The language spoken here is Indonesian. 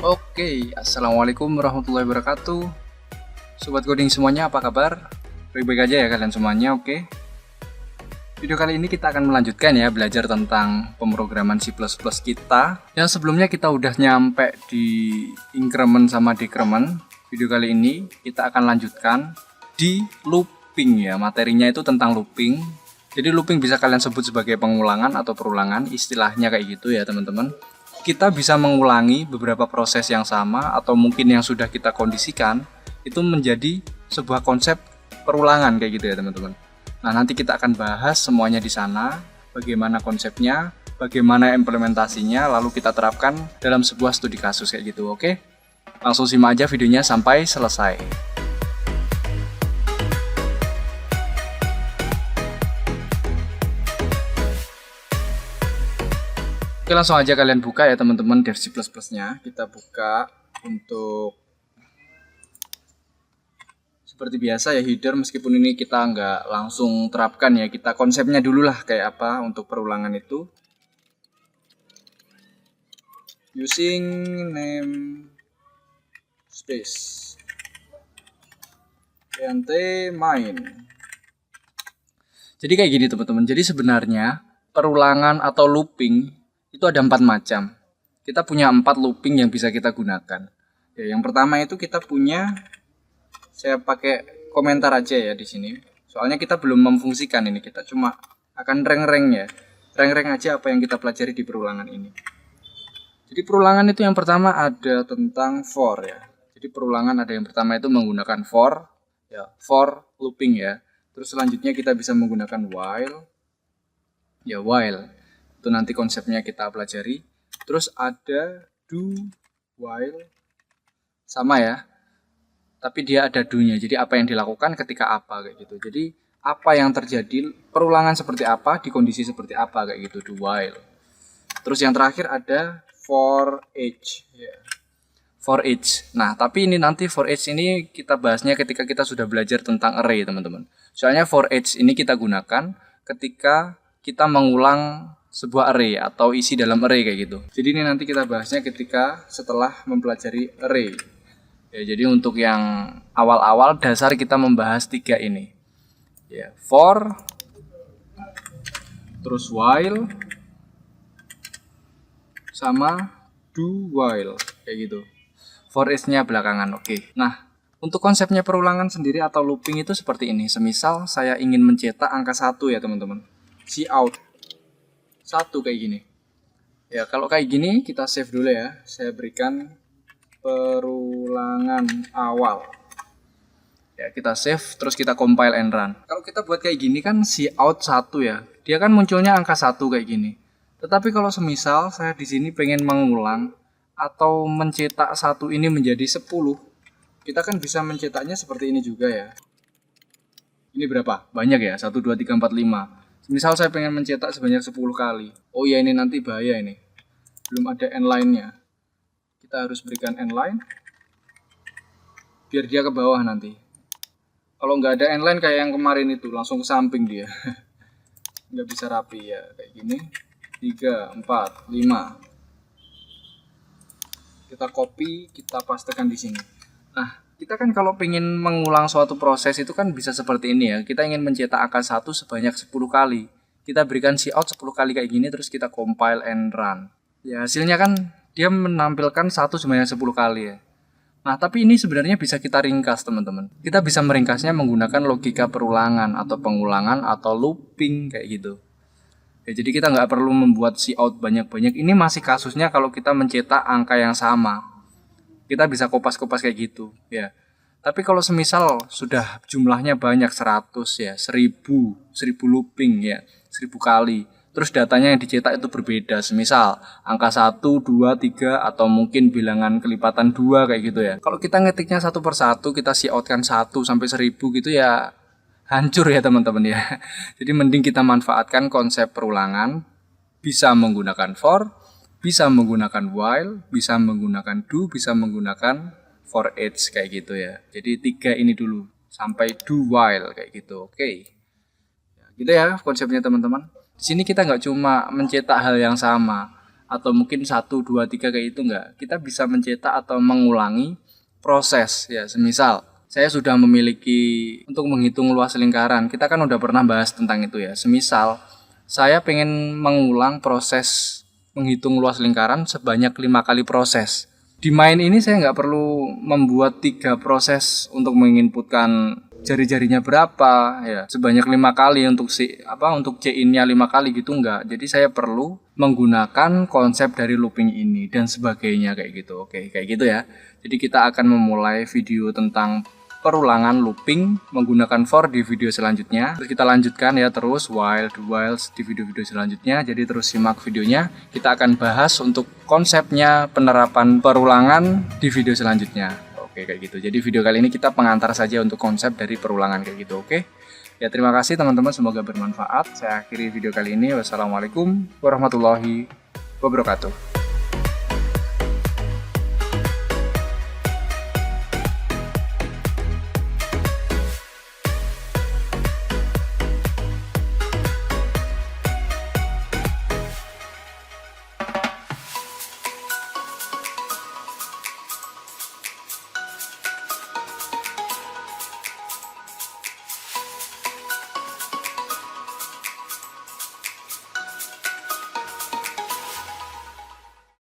Oke, assalamualaikum warahmatullahi wabarakatuh. Sobat coding semuanya, apa kabar? Baik-baik aja ya kalian semuanya, oke? Video kali ini kita akan melanjutkan ya belajar tentang pemrograman C++ kita. Yang sebelumnya kita udah nyampe di increment sama decrement. Video kali ini kita akan lanjutkan di looping ya. Materinya itu tentang looping. Jadi looping bisa kalian sebut sebagai pengulangan atau perulangan, istilahnya kayak gitu ya teman-teman. Kita bisa mengulangi beberapa proses yang sama atau mungkin yang sudah kita kondisikan itu menjadi sebuah konsep perulangan kayak gitu ya teman-teman. Nah, nanti kita akan bahas semuanya di sana, bagaimana konsepnya, bagaimana implementasinya, lalu kita terapkan dalam sebuah studi kasus kayak gitu, oke? Langsung simak aja videonya sampai selesai. Oke, langsung aja kalian buka ya teman-teman dev C++ nya. Kita buka untuk seperti biasa ya header, meskipun ini kita nggak langsung terapkan ya, kita konsepnya dulu lah kayak apa untuk perulangan itu. Using name space ent main. Jadi kayak gini teman-teman. Jadi sebenarnya perulangan atau looping itu ada 4 macam. Kita punya 4 looping yang bisa kita gunakan. Ya, yang pertama itu kita punya, saya pakai komentar aja ya di sini. Soalnya kita belum memfungsikan ini, kita cuma akan rank-rank ya. Rank-rank aja apa yang kita pelajari di perulangan ini. Jadi perulangan itu yang pertama ada tentang for ya. Jadi perulangan ada yang pertama itu menggunakan for ya, for looping ya. Terus selanjutnya kita bisa menggunakan while. Ya, while. Itu nanti konsepnya kita pelajari. Terus ada do, while. Sama ya. Tapi dia ada do-nya. Jadi apa yang dilakukan ketika apa kayak gitu. Jadi apa yang terjadi, perulangan seperti apa di kondisi seperti apa kayak gitu, do while. Terus yang terakhir ada for each ya. For each. Nah, tapi ini nanti for each ini kita bahasnya ketika kita sudah belajar tentang array, teman-teman. Soalnya for each ini kita gunakan ketika kita mengulang sebuah array atau isi dalam array kayak gitu. Jadi ini nanti kita bahasnya ketika setelah mempelajari array. Ya, jadi untuk yang awal-awal dasar kita membahas 3 ini. Ya, for, terus while, sama do while kayak gitu. For each-nya belakangan, oke. Nah, untuk konsepnya perulangan sendiri atau looping itu seperti ini. Semisal saya ingin mencetak angka 1 ya teman-teman. Cout 1 kayak gini. Ya, kalau kayak gini kita save dulu ya. Saya berikan perulangan awal. Ya, kita save terus kita compile and run. Kalau kita buat kayak gini kan cout 1 ya. Dia kan munculnya angka 1 kayak gini. Tetapi kalau semisal saya di sini pengen mengulang atau mencetak 1 ini menjadi 10, kita kan bisa mencetaknya seperti ini juga ya. Ini berapa? Banyak ya, 1, 2, 3, 4, 5. Misal saya pengen mencetak sebanyak 10 kali. Oh ya, ini nanti bahaya ini. Belum ada end line-nya. Kita harus berikan end line. Biar dia ke bawah nanti. Kalau nggak ada end line kayak yang kemarin itu, langsung ke samping dia. Nggak bisa rapi ya, kayak gini. 3, 4, 5. Kita copy, kita pastekan di sini. Nah, kita kan kalau pengen mengulang suatu proses itu kan bisa seperti ini ya. Kita ingin mencetak angka 1 sebanyak 10 kali. Kita berikan cout 10 kali kayak gini, terus kita compile and run. Ya, hasilnya kan dia menampilkan 1 sebanyak 10 kali ya. Nah, tapi ini sebenarnya bisa kita ringkas teman-teman. Kita bisa meringkasnya menggunakan logika perulangan atau pengulangan atau looping kayak gitu. Ya, jadi kita nggak perlu membuat cout banyak-banyak. Ini masih kasusnya kalau kita mencetak angka yang sama. Kita bisa kopas-kopas kayak gitu ya. Tapi kalau semisal sudah jumlahnya banyak 100 ya, 1000 looping ya, 1000 kali. Terus datanya yang dicetak itu berbeda. Semisal angka 1, 2, 3 atau mungkin bilangan kelipatan 2 kayak gitu ya. Kalau kita ngetiknya satu persatu, kita coutkan 1 sampai 1000 gitu ya, hancur ya teman-teman ya. Jadi mending kita manfaatkan konsep perulangan, bisa menggunakan for, bisa menggunakan while, bisa menggunakan do, bisa menggunakan for each kayak gitu ya. Jadi 3 ini dulu sampai do while kayak gitu. Oke. Ya, gitu ya konsepnya teman-teman. Di sini kita nggak cuma mencetak hal yang sama, atau mungkin 1, 2, 3 kayak itu enggak. Kita bisa mencetak atau mengulangi proses ya. Semisal saya sudah memiliki untuk menghitung luas lingkaran. Kita kan udah pernah bahas tentang itu ya. Semisal saya pengen mengulang proses menghitung luas lingkaran sebanyak 5 kali proses. Di main ini saya nggak perlu membuat 3 proses untuk menginputkan jari-jarinya berapa ya, sebanyak 5 kali untuk untuk C-in-nya 5 kali gitu enggak. Jadi saya perlu menggunakan konsep dari looping ini dan sebagainya kayak gitu. Oke, kayak gitu ya. Jadi kita akan memulai video tentang perulangan looping menggunakan for di video selanjutnya. Terus kita lanjutkan ya terus while do whiles di video-video selanjutnya. Jadi terus simak videonya. Kita akan bahas untuk konsepnya penerapan perulangan di video selanjutnya. Oke, kayak gitu. Jadi video kali ini kita pengantar saja untuk konsep dari perulangan kayak gitu. Oke. Ya terima kasih teman-teman, semoga bermanfaat. Saya akhiri video kali ini. Wassalamualaikum warahmatullahi wabarakatuh.